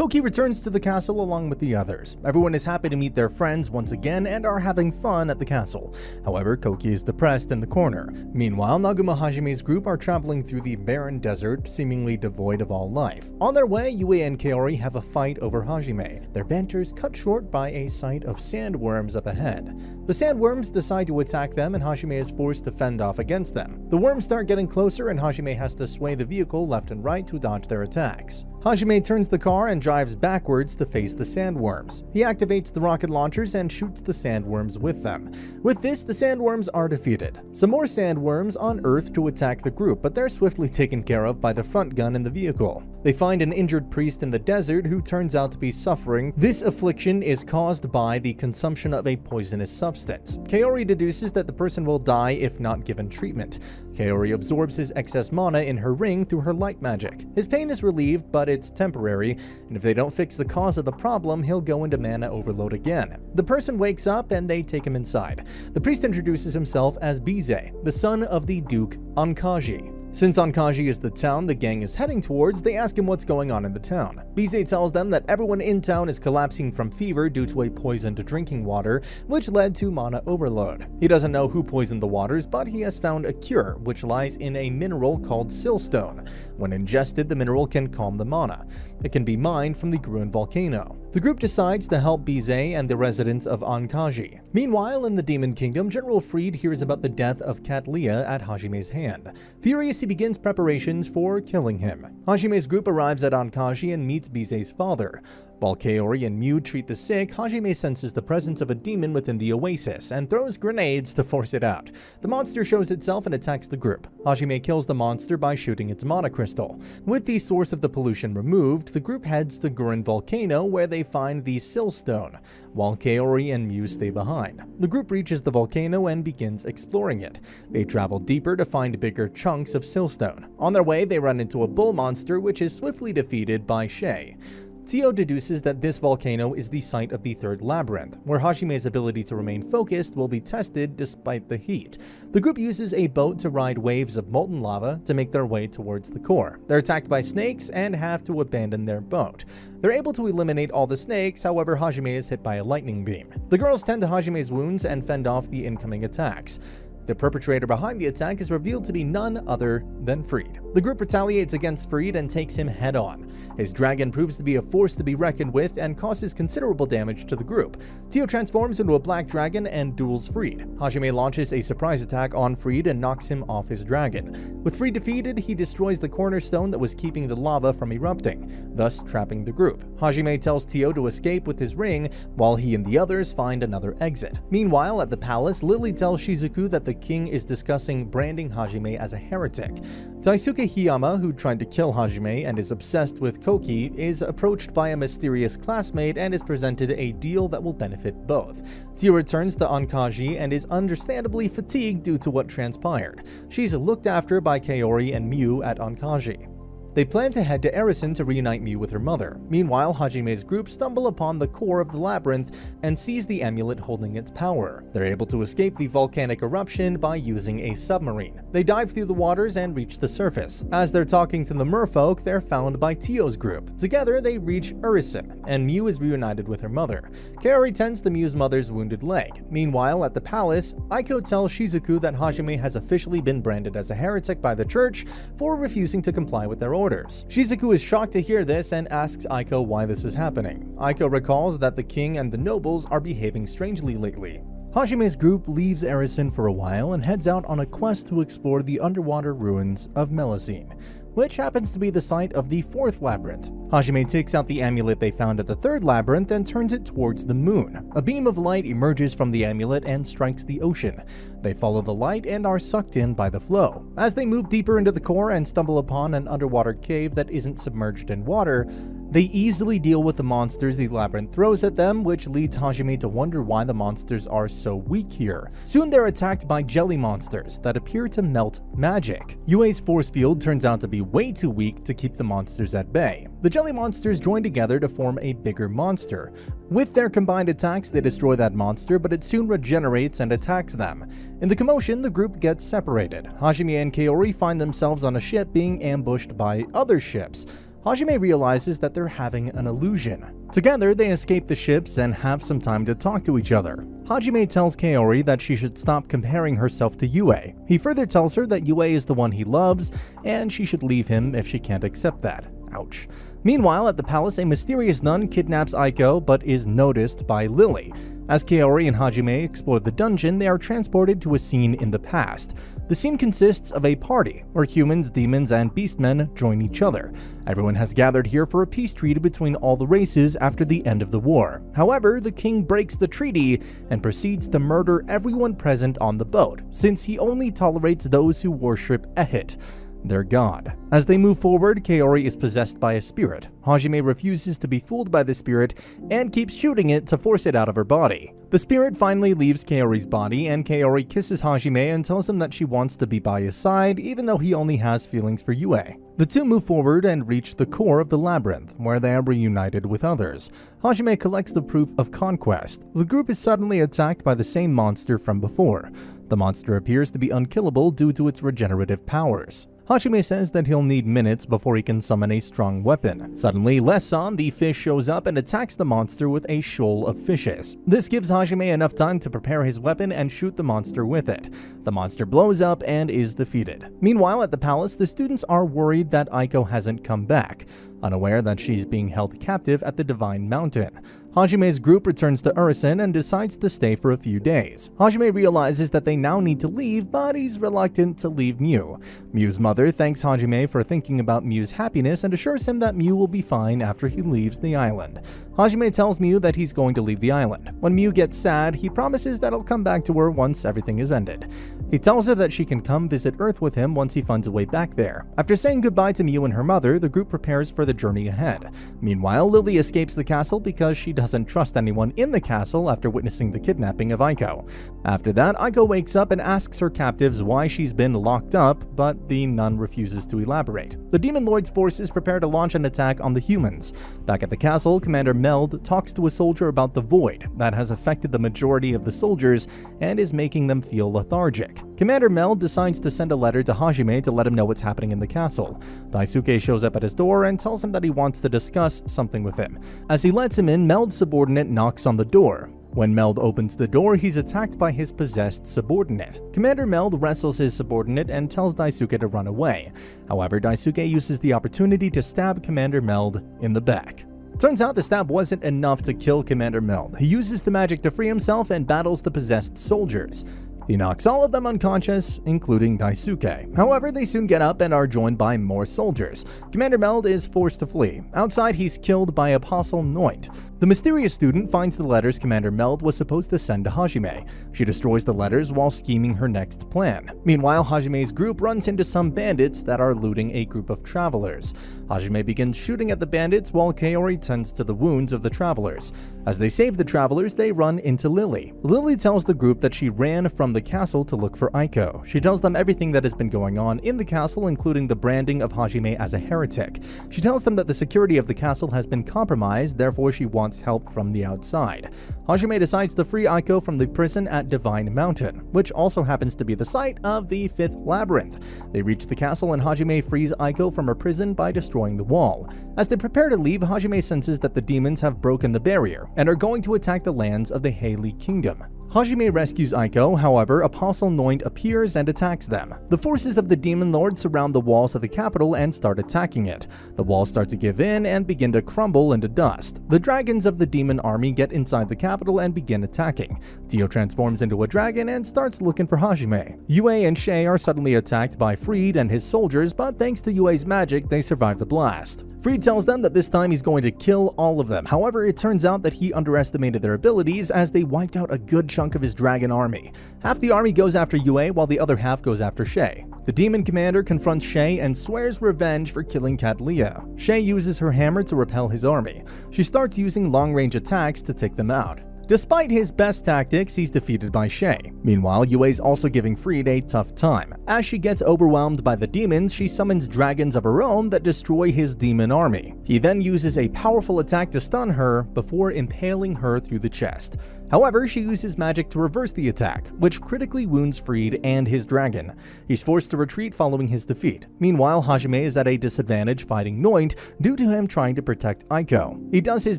Koki returns to the castle along with the others. Everyone is happy to meet their friends once again and are having fun at the castle. However, Koki is depressed in the corner. Meanwhile, Nagumo Hajime's group are traveling through the barren desert, seemingly devoid of all life. On their way, Yue and Kaori have a fight over Hajime. Their banter is cut short by a sight of sandworms up ahead. The sandworms decide to attack them and Hajime is forced to fend off against them. The worms start getting closer and Hajime has to sway the vehicle left and right to dodge their attacks. Hajime turns the car and drives backwards to face the sandworms. He activates the rocket launchers and shoots the sandworms with them. With this, the sandworms are defeated. Some more sandworms unearth to attack the group, but they're swiftly taken care of by the front gun in the vehicle. They find an injured priest in the desert who turns out to be suffering. This affliction is caused by the consumption of a poisonous substance. Kaori deduces that the person will die if not given treatment. Kaori absorbs his excess mana in her ring through her light magic. His pain is relieved, but it's temporary, and if they don't fix the cause of the problem, he'll go into mana overload again. The person wakes up and they take him inside. The priest introduces himself as Bize, the son of the Duke Ankaji. Since Ankaji is the town the gang is heading towards, they ask him what's going on in the town. Bize tells them that everyone in town is collapsing from fever due to a poisoned drinking water, which led to mana overload. He doesn't know who poisoned the waters, but he has found a cure, which lies in a mineral called Silstone. When ingested, the mineral can calm the mana. It can be mined from the Gruen volcano. The group decides to help Bize and the residents of Ankaji. Meanwhile, in the Demon Kingdom, General Fried hears about the death of Katlia at Hajime's hand. Furious, he begins preparations for killing him. Hajime's group arrives at Ankaji and meets Bize's father. While Kaori and Mew treat the sick, Hajime senses the presence of a demon within the oasis and throws grenades to force it out. The monster shows itself and attacks the group. Hajime kills the monster by shooting its mana crystal. With the source of the pollution removed, the group heads to Gruen volcano where they find the Silstone, while Kaori and Mew stay behind. The group reaches the volcano and begins exploring it. They travel deeper to find bigger chunks of Silstone. On their way, they run into a bull monster which is swiftly defeated by Shay. Tio deduces that this volcano is the site of the third labyrinth, where Hajime's ability to remain focused will be tested despite the heat. The group uses a boat to ride waves of molten lava to make their way towards the core. They're attacked by snakes and have to abandon their boat. They're able to eliminate all the snakes, however Hajime is hit by a lightning beam. The girls tend to Hajime's wounds and fend off the incoming attacks. The perpetrator behind the attack is revealed to be none other than Fried. The group retaliates against Fried and takes him head-on. His dragon proves to be a force to be reckoned with and causes considerable damage to the group. Tio transforms into a black dragon and duels Fried. Hajime launches a surprise attack on Fried and knocks him off his dragon. With Fried defeated, he destroys the cornerstone that was keeping the lava from erupting, thus trapping the group. Hajime tells Tio to escape with his ring, while he and the others find another exit. Meanwhile, at the palace, Lily tells Shizuku that the king is discussing branding Hajime as a heretic. Daisuke Hiyama, who tried to kill Hajime and is obsessed with Koki, is approached by a mysterious classmate and is presented a deal that will benefit both. Tio returns to Ankaji and is understandably fatigued due to what transpired. She's looked after by Kaori and Mew at Ankaji. They plan to head to Erison to reunite Mew with her mother. Meanwhile, Hajime's group stumble upon the core of the labyrinth and seize the amulet holding its power. They're able to escape the volcanic eruption by using a submarine. They dive through the waters and reach the surface. As they're talking to the merfolk, they're found by Tio's group. Together, they reach Erison, and Mew is reunited with her mother. Kaori tends to Mew's mother's wounded leg. Meanwhile, at the palace, Aiko tells Shizuku that Hajime has officially been branded as a heretic by the church for refusing to comply with their orders. Shizuku is shocked to hear this and asks Aiko why this is happening. Aiko recalls that the king and the nobles are behaving strangely lately. Hajime's group leaves Erison for a while and heads out on a quest to explore the underwater ruins of Melusine, which happens to be the site of the fourth labyrinth. Hajime takes out the amulet they found at the third labyrinth and turns it towards the moon. A beam of light emerges from the amulet and strikes the ocean. They follow the light and are sucked in by the flow. As they move deeper into the core and stumble upon an underwater cave that isn't submerged in water, they easily deal with the monsters the labyrinth throws at them, which leads Hajime to wonder why the monsters are so weak here. Soon they're attacked by jelly monsters that appear to melt magic. Yue's force field turns out to be way too weak to keep the monsters at bay. The jelly monsters join together to form a bigger monster. With their combined attacks, they destroy that monster, but it soon regenerates and attacks them. In the commotion, the group gets separated. Hajime and Kaori find themselves on a ship being ambushed by other ships. Hajime realizes that they're having an illusion. Together, they escape the ships and have some time to talk to each other. Hajime tells Kaori that she should stop comparing herself to Yue. He further tells her that Yue is the one he loves, and she should leave him if she can't accept that. Ouch. Meanwhile, at the palace, a mysterious nun kidnaps Aiko but is noticed by Lily. As Kaori and Hajime explore the dungeon, they are transported to a scene in the past. The scene consists of a party where humans, demons, and beastmen join each other. Everyone has gathered here for a peace treaty between all the races after the end of the war. However, the king breaks the treaty and proceeds to murder everyone present on the boat, since he only tolerates those who worship Ehit, their god. As they move forward, Kaori is possessed by a spirit. Hajime refuses to be fooled by the spirit and keeps shooting it to force it out of her body. The spirit finally leaves Kaori's body, and Kaori kisses Hajime and tells him that she wants to be by his side, even though he only has feelings for Yue. The two move forward and reach the core of the labyrinth, where they are reunited with others. Hajime collects the proof of conquest. The group is suddenly attacked by the same monster from before. The monster appears to be unkillable due to its regenerative powers. Hajime says that he'll need minutes before he can summon a strong weapon. Suddenly, Lesson, the fish, shows up and attacks the monster with a shoal of fishes. This gives Hajime enough time to prepare his weapon and shoot the monster with it. The monster blows up and is defeated. Meanwhile, at the palace, the students are worried that Aiko hasn't come back, unaware that she's being held captive at the Divine Mountain. Hajime's group returns to Urizen and decides to stay for a few days. Hajime realizes that they now need to leave, but he's reluctant to leave Mew. Mew's mother thanks Hajime for thinking about Mew's happiness and assures him that Mew will be fine after he leaves the island. Hajime tells Mew that he's going to leave the island. When Mew gets sad, he promises that he'll come back to her once everything is ended. He tells her that she can come visit Earth with him once he finds a way back there. After saying goodbye to Mew and her mother, the group prepares for the journey ahead. Meanwhile, Lily escapes the castle because she doesn't trust anyone in the castle after witnessing the kidnapping of Aiko. After that, Aiko wakes up and asks her captives why she's been locked up, but the nun refuses to elaborate. The Demon Lord's forces prepare to launch an attack on the humans. Back at the castle, Commander Meld talks to a soldier about the void that has affected the majority of the soldiers and is making them feel lethargic. Commander Meld decides to send a letter to Hajime to let him know what's happening in the castle. Daisuke shows up at his door and tells him that he wants to discuss something with him. As he lets him in, Meld's subordinate knocks on the door. When Meld opens the door, he's attacked by his possessed subordinate. Commander Meld wrestles his subordinate and tells Daisuke to run away. However, Daisuke uses the opportunity to stab Commander Meld in the back. Turns out the stab wasn't enough to kill Commander Meld. He uses the magic to free himself and battles the possessed soldiers. He knocks all of them unconscious, including Daisuke. However, they soon get up and are joined by more soldiers. Commander Meld is forced to flee. Outside, he's killed by Apostle Noint. The mysterious student finds the letters Commander Meld was supposed to send to Hajime. She destroys the letters while scheming her next plan. Meanwhile, Hajime's group runs into some bandits that are looting a group of travelers. Hajime begins shooting at the bandits while Kaori tends to the wounds of the travelers. As they save the travelers, they run into Lily. Lily tells the group that she ran from the castle to look for Aiko. She tells them everything that has been going on in the castle, including the branding of Hajime as a heretic. She tells them that the security of the castle has been compromised, therefore she wants help from the outside. Hajime decides to free Aiko from the prison at Divine Mountain, which also happens to be the site of the 5th labyrinth. They reach the castle and Hajime frees Aiko from her prison by destroying the wall. As they prepare to leave, Hajime senses that the demons have broken the barrier and are going to attack the lands of the Haley Kingdom. Hajime rescues Aiko, however, Apostle Noint appears and attacks them. The forces of the Demon Lord surround the walls of the capital and start attacking it. The walls start to give in and begin to crumble into dust. The dragons of the demon army get inside the capital and begin attacking. Tio transforms into a dragon and starts looking for Hajime. Yue and Shay are suddenly attacked by Freed and his soldiers, but thanks to Yue's magic, they survive the blast. Freed tells them that this time he's going to kill all of them. However, it turns out that he underestimated their abilities as they wiped out a good chunk of his dragon army. Half the army goes after Yue while the other half goes after Shay. The demon commander confronts Shay and swears revenge for killing Cat Leah. Shay uses her hammer to repel his army. She starts using long-range attacks to take them out. Despite his best tactics, he's defeated by Shay. Meanwhile, Yue's also giving Freed a tough time. As she gets overwhelmed by the demons, she summons dragons of her own that destroy his demon army. He then uses a powerful attack to stun her before impaling her through the chest. However, she uses magic to reverse the attack, which critically wounds Freed and his dragon. He's forced to retreat following his defeat. Meanwhile, Hajime is at a disadvantage fighting Noint due to him trying to protect Aiko. He does his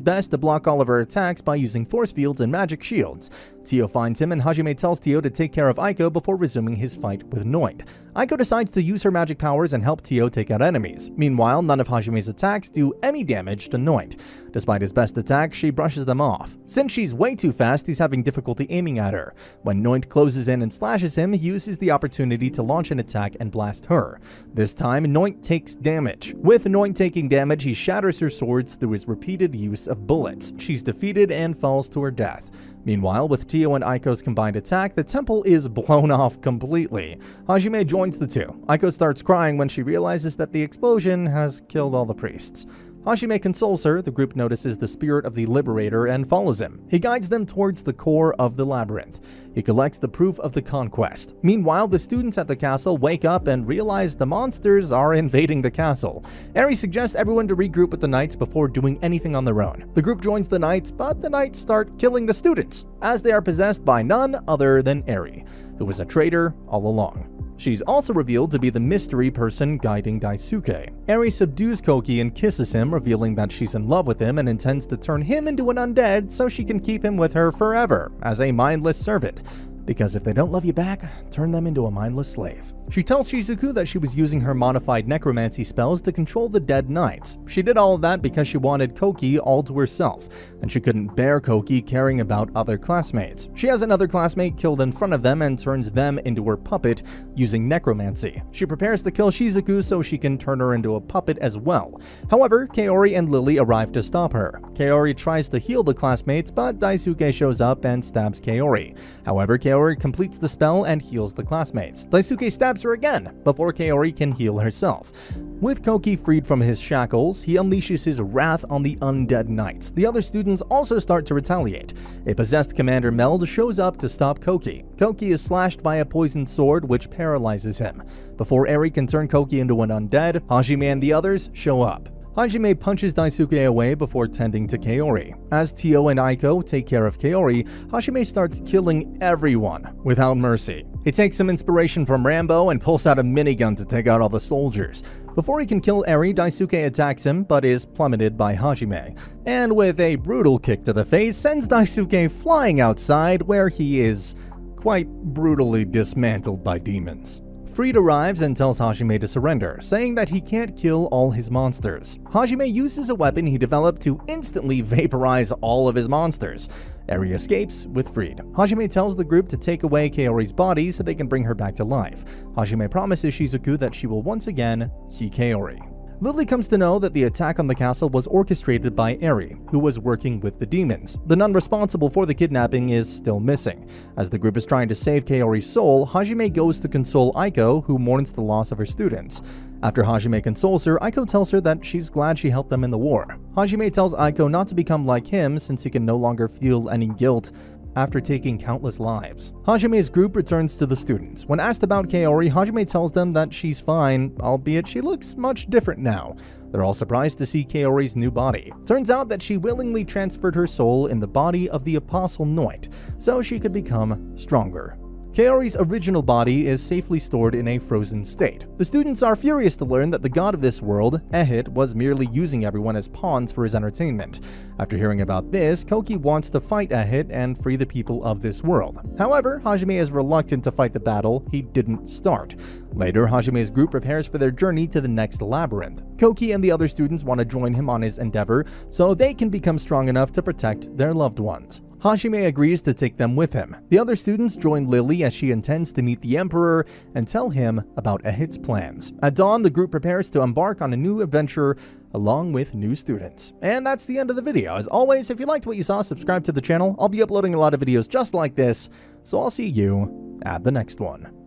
best to block all of her attacks by using force fields and magic shields. Tio finds him and Hajime tells Tio to take care of Aiko before resuming his fight with Noint. Aiko decides to use her magic powers and help Tio take out enemies. Meanwhile, none of Hajime's attacks do any damage to Noint. Despite his best attacks, she brushes them off. Since she's way too fast, he's having difficulty aiming at her. When Noint closes in and slashes him, he uses the opportunity to launch an attack and blast her. This time, Noint takes damage. With Noint taking damage, he shatters her swords through his repeated use of bullets. She's defeated and falls to her death. Meanwhile, with Tio and Aiko's combined attack, the temple is blown off completely. Hajime joins the two. Aiko starts crying when she realizes that the explosion has killed all the priests. Hajime consoles her. The group notices the spirit of the Liberator and follows him. He guides them towards the core of the labyrinth. He collects the proof of the conquest. Meanwhile, the students at the castle wake up and realize the monsters are invading the castle. Eri suggests everyone to regroup with the knights before doing anything on their own. The group joins the knights, but the knights start killing the students, as they are possessed by none other than Eri, who was a traitor all along. She's also revealed to be the mystery person guiding Daisuke. Eri subdues Koki and kisses him, revealing that she's in love with him and intends to turn him into an undead so she can keep him with her forever, as a mindless servant. Because if they don't love you back, turn them into a mindless slave. She tells Shizuku that she was using her modified necromancy spells to control the dead knights. She did all of that because she wanted Koki all to herself, and she couldn't bear Koki caring about other classmates. She has another classmate killed in front of them and turns them into her puppet using necromancy. She prepares to kill Shizuku so she can turn her into a puppet as well. However, Kaori and Lily arrive to stop her. Kaori tries to heal the classmates, but Daisuke shows up and stabs Kaori. However, Kaori completes the spell and heals the classmates. Daisuke stabs her again before Kaori can heal herself. With Koki freed from his shackles, he unleashes his wrath on the undead knights. The other students also start to retaliate. A possessed Commander Meld shows up to stop Koki. Koki is slashed by a poisoned sword which paralyzes him. Before Eri can turn Koki into an undead, Hajime and the others show up. Hajime punches Daisuke away before tending to Kaori. As Tio and Aiko take care of Kaori, Hajime starts killing everyone without mercy. He takes some inspiration from Rambo and pulls out a minigun to take out all the soldiers. Before he can kill Eri, Daisuke attacks him but is plummeted by Hajime, and with a brutal kick to the face, sends Daisuke flying outside where he is quite brutally dismantled by demons. Freed arrives and tells Hajime to surrender, saying that he can't kill all his monsters. Hajime uses a weapon he developed to instantly vaporize all of his monsters. Eri escapes with Freed. Hajime tells the group to take away Kaori's body so they can bring her back to life. Hajime promises Shizuku that she will once again see Kaori. Lily comes to know that the attack on the castle was orchestrated by Eri, who was working with the demons. The nun responsible for the kidnapping is still missing. As the group is trying to save Kaori's soul, Hajime goes to console Aiko, who mourns the loss of her students. After Hajime consoles her, Aiko tells her that she's glad she helped them in the war. Hajime tells Aiko not to become like him since he can no longer feel any guilt after taking countless lives. Hajime's group returns to the students. When asked about Kaori, Hajime tells them that she's fine, albeit she looks much different now. They're all surprised to see Kaori's new body. Turns out that she willingly transferred her soul in the body of the Apostle Noint, so she could become stronger. Kaori's original body is safely stored in a frozen state. The students are furious to learn that the god of this world, Ehit, was merely using everyone as pawns for his entertainment. After hearing about this, Koki wants to fight Ehit and free the people of this world. However, Hajime is reluctant to fight the battle he didn't start. Later, Hajime's group prepares for their journey to the next labyrinth. Koki and the other students want to join him on his endeavor so they can become strong enough to protect their loved ones. Hajime agrees to take them with him. The other students join Lily as she intends to meet the Emperor and tell him about Ehit's plans. At dawn, the group prepares to embark on a new adventure along with new students. And that's the end of the video. As always, if you liked what you saw, subscribe to the channel. I'll be uploading a lot of videos just like this, so I'll see you at the next one.